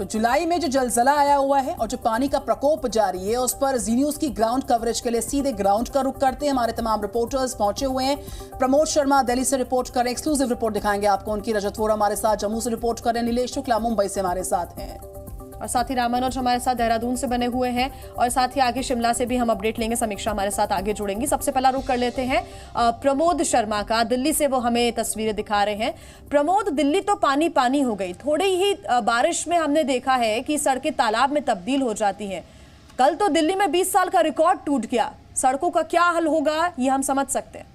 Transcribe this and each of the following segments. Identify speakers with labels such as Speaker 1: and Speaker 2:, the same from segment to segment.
Speaker 1: तो जुलाई में जो जलजला आया हुआ है और जो पानी का प्रकोप जारी है, उस पर जी न्यूज की ग्राउंड कवरेज के लिए सीधे ग्राउंड का रुख करते हैं। हमारे तमाम रिपोर्टर्स पहुंचे हुए हैं। प्रमोद शर्मा दिल्ली से रिपोर्ट करें, एक्सक्लूसिव रिपोर्ट दिखाएंगे आपको उनकी। रजत वोरा हमारे साथ जम्मू से रिपोर्ट करें, नीलेश शुक्ला मुंबई से हमारे साथ हैं,
Speaker 2: और साथ ही रामानुज हमारे साथ देहरादून से बने हुए हैं, और साथ ही आगे शिमला से भी हम अपडेट लेंगे। समीक्षा हमारे साथ आगे जुड़ेंगी। सबसे पहला रुख कर लेते हैं प्रमोद शर्मा का, दिल्ली से वो हमें तस्वीरें दिखा रहे हैं। प्रमोद, दिल्ली तो पानी पानी हो गई, थोड़ी ही बारिश में हमने देखा है कि सड़कें तालाब में तब्दील हो जाती हैं। कल तो दिल्ली में 20 साल का रिकॉर्ड टूट गया। सड़कों का क्या हल होगा, ये हम समझ सकते हैं।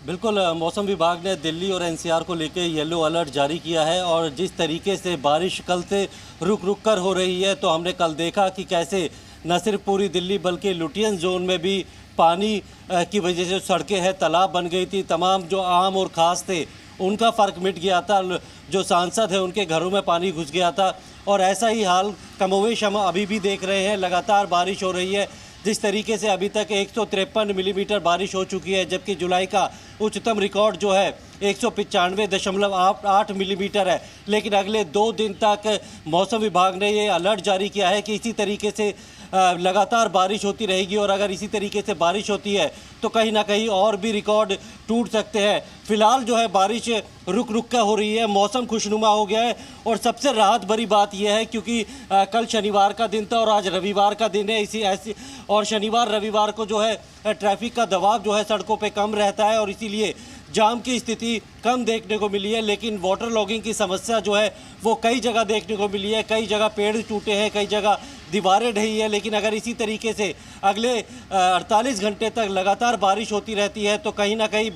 Speaker 3: बिल्कुल, मौसम विभाग ने दिल्ली और एनसीआर को लेकर येलो अलर्ट जारी किया है, और जिस तरीके से बारिश कल से रुक रुक कर हो रही है, तो हमने कल देखा कि कैसे न सिर्फ पूरी दिल्ली बल्कि लुटियन जोन में भी पानी की वजह से सड़कें हैं तालाब बन गई थी। तमाम जो आम और ख़ास थे उनका फ़र्क मिट गया था, जो सांसद है उनके घरों में पानी घुस गया था। और ऐसा ही हाल कमोवेश हम अभी भी देख रहे हैं। लगातार बारिश हो रही है। जिस तरीके से अभी तक 153 मिलीमीटर बारिश हो चुकी है, जबकि जुलाई का उच्चतम रिकॉर्ड जो है 195.8 मिलीमीटर है। लेकिन अगले 2 दिन तक मौसम विभाग ने ये अलर्ट जारी किया है कि इसी तरीके से लगातार बारिश होती रहेगी, और अगर इसी तरीके से बारिश होती है तो कहीं ना कहीं और भी रिकॉर्ड टूट सकते हैं। फिलहाल जो है बारिश रुक रुक कर हो रही है, मौसम खुशनुमा हो गया है। और सबसे राहत भरी बात यह है क्योंकि कल शनिवार का दिन था और आज रविवार का दिन है, और शनिवार रविवार को जो है ट्रैफिक का दबाव जो है सड़कों पे कम रहता है, और इसीलिए जाम की स्थिति कम देखने को मिली है। लेकिन वाटर लॉगिंग की समस्या जो है वो कई जगह देखने को मिली है। कई जगह पेड़ टूटे हैं, कई जगह दीवारें ढही है। लेकिन अगर इसी तरीके से अगले 48 घंटे तक लगातार बारिश होती रहती है तो कहीं ना कहीं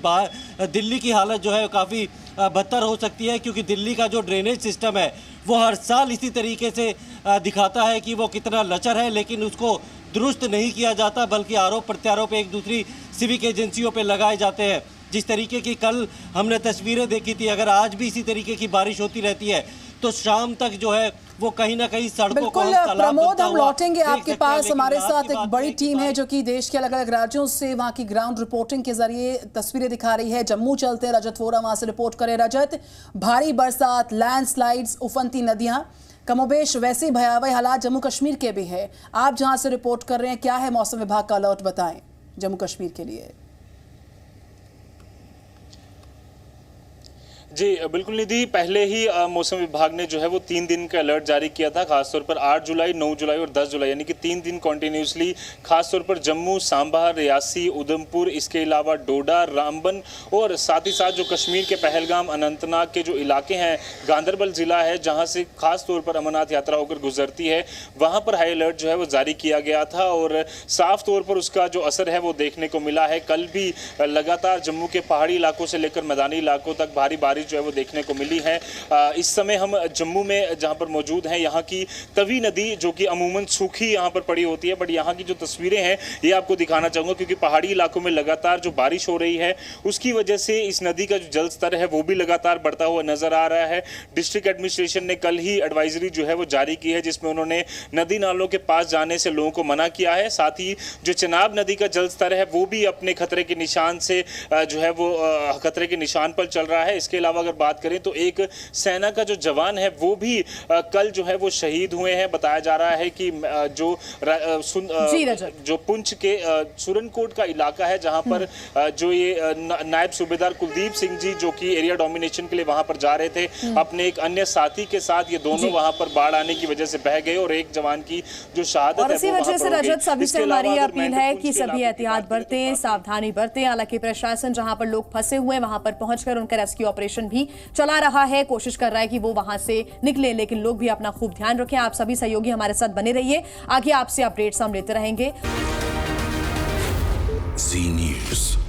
Speaker 3: दिल्ली की हालत जो है काफ़ी बदतर हो सकती है, क्योंकि दिल्ली का जो ड्रेनेज सिस्टम है वो हर साल इसी तरीके से दिखाता है कि वो कितना लचर है, लेकिन उसको दुरुस्त नहीं किया जाता, बल्कि आरोप प्रत्यारोप एक दूसरी सिविक एजेंसियों पे लगाए जाते हैं। जिस तरीके की कल हमने तस्वीरें देखी थी, अगर आज भी इसी तरीके की बारिश होती रहती है तो शाम तक जो है वो कहीं ना कहीं सड़कों को
Speaker 1: प्रमोद, हम लौटेंगे आपके पास। हमारे साथ एक बड़ी टीम है जो कि देश के अलग अलग राज्यों से वहां की ग्राउंड रिपोर्टिंग के जरिए तस्वीरें दिखा रही है। जम्मू चलते हैं, रजत वोरा वहां से रिपोर्ट करें। रजत, भारी बरसात, लैंडस्लाइड्स, उफनती नदियां, कमोबेश वैसे भयावह हालात जम्मू कश्मीर के भी है। आप जहां से रिपोर्ट कर रहे हैं, क्या है मौसम विभाग का अलर्ट, बताएं जम्मू कश्मीर के लिए।
Speaker 4: जी बिल्कुल निधि, पहले ही मौसम विभाग ने जो है वो 3 दिन का अलर्ट जारी किया था, खासतौर पर 8 जुलाई, 9 जुलाई और 10 जुलाई, यानी कि 3 दिन कॉन्टिन्यूसली खासतौर पर जम्मू, सांबा, रियासी, उधमपुर, इसके अलावा डोडा, रामबन और साथ ही साथ जो कश्मीर के पहलगाम, अनंतनाग के जो इलाके हैं, गांदरबल ज़िला है जहाँ से खासतौर पर अमरनाथ यात्रा होकर गुजरती है, वहाँ पर हाई अलर्ट जो है वो जारी किया गया था। और साफ तौर पर उसका जो असर है वो देखने को मिला है। कल भी लगातार जम्मू के पहाड़ी इलाकों से लेकर मैदानी इलाकों तक भारी बारिश जो है वो देखने को मिली है। इस समय हम जम्मू में जहां पर मौजूद हैं, यहाँ की तवी नदी जो कि अमूमन सूखी यहाँ पर पड़ी होती है, बट यहाँ की जो तस्वीरें हैं ये आपको दिखाना चाहूँगा, क्योंकि पहाड़ी इलाकों में लगातार जो बारिश हो रही है उसकी वजह से इस नदी का जो जल स्तर है वो भी लगातार बढ़ता हुआ नजर आ रहा है। डिस्ट्रिक्ट एडमिनिस्ट्रेशन ने कल ही एडवाइजरी जो है वो जारी की है, जिसमें उन्होंने नदी नालों के पास जाने से लोगों को मना किया है। साथ ही जो चिनाब नदी का जल स्तर है वो भी अपने खतरे के निशान से जो है वो खतरे के निशान पर चल रहा है। इसके अलावा अगर बात करें तो एक सेना का जो जवान है वो भी कल जो है वो शहीद हुए हैं। बताया जा रहा है कि जो पुंछ के सुरनकोट का इलाका है जहां पर जो ये नायब सूबेदार कुलदीप सिंह जी जो कि एरिया डोमिनेशन के लिए वहां पर जा रहे थे, अपने एक अन्य साथी के साथ, ये दोनों वहां पर बाढ़ आने की वजह से बह गए और एक जवान की जो शहादत है,
Speaker 2: इसी वजह से रजत सभी से हमारी अपील है कि सभी एहतियात बरतें, सावधानी बरतें। हालांकि प्रशासन जहां पर लोग फंसे हुए हैं वहां पर पहुंचकर उनका रेस्क्यू ऑपरेशन भी चला रहा है, कोशिश कर रहा है कि वो वहां से निकले, लेकिन लोग भी अपना खूब ध्यान रखें। आप सभी सहयोगी हमारे साथ बने रहिए, आगे आपसे अपडेट्स हम लेते रहेंगे।
Speaker 5: जी न्यूज़।